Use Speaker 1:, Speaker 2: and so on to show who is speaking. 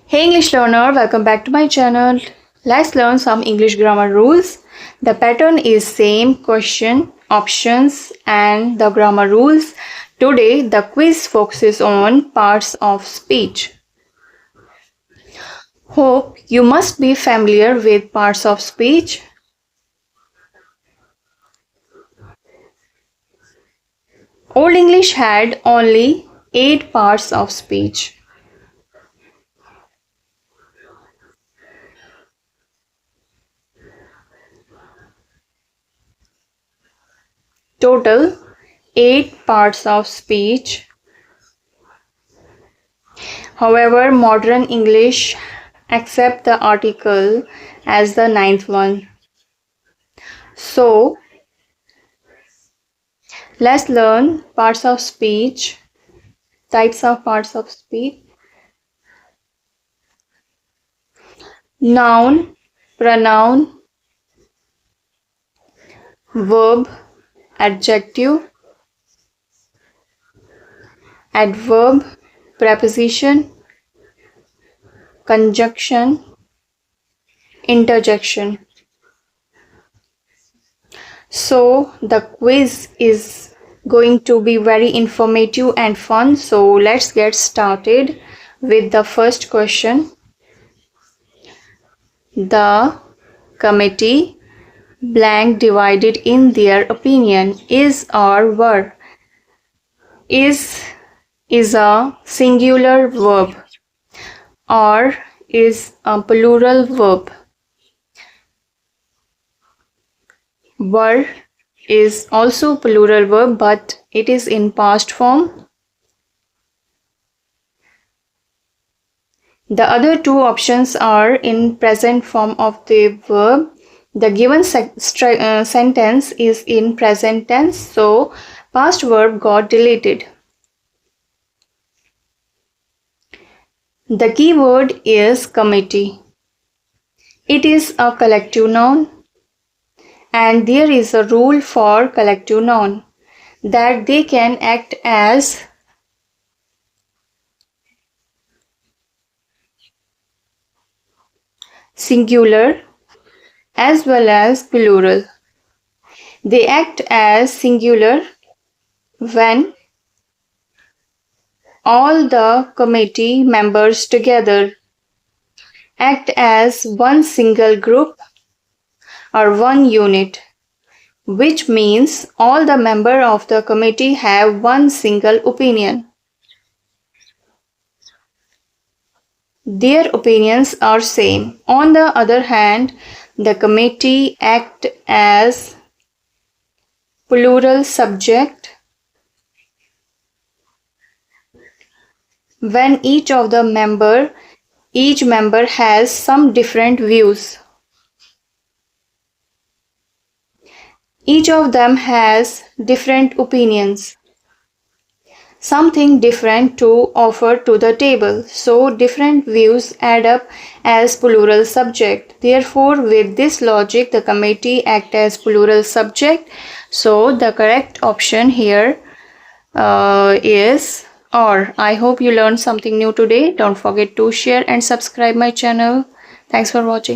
Speaker 1: Hey English learner, welcome back to my channel. Let's learn some English grammar rules. The pattern is same question, options and the grammar rules. Today the quiz focuses on parts of speech. Hope you must be familiar with parts of speech. Old English had only 8 parts of speech. Total 8 parts of speech. However, modern English accept the article as the 9th one. So, let's learn parts of speech, types of parts of speech. Noun, pronoun, verb, adjective, adverb, preposition, conjunction, interjection. So the quiz is going to be very informative and fun. So let's get started with the first question. The committee blank divided in their opinion is or were. Is a singular verb or is a plural verb. Were is also plural verb but it is in past form. The other two options are in present form of the verb. The given sentence is in present tense, so past verb got deleted. The key word is committee. It is a collective noun and there is a rule for collective noun that they can act as singular as well as plural. They act as singular when all the committee members together act as one single group or one unit, which means all the members of the committee have one single opinion. Their opinions are same. On the other hand, the committee act as plural subject when each member has some different views. Each of them has different opinions, something different to offer to the table. So different views add up as plural subject. Therefore, with this logic, the committee act as plural subject. So the correct option here is or. I hope you learned something new today. Don't forget to share and subscribe my channel. Thanks for watching.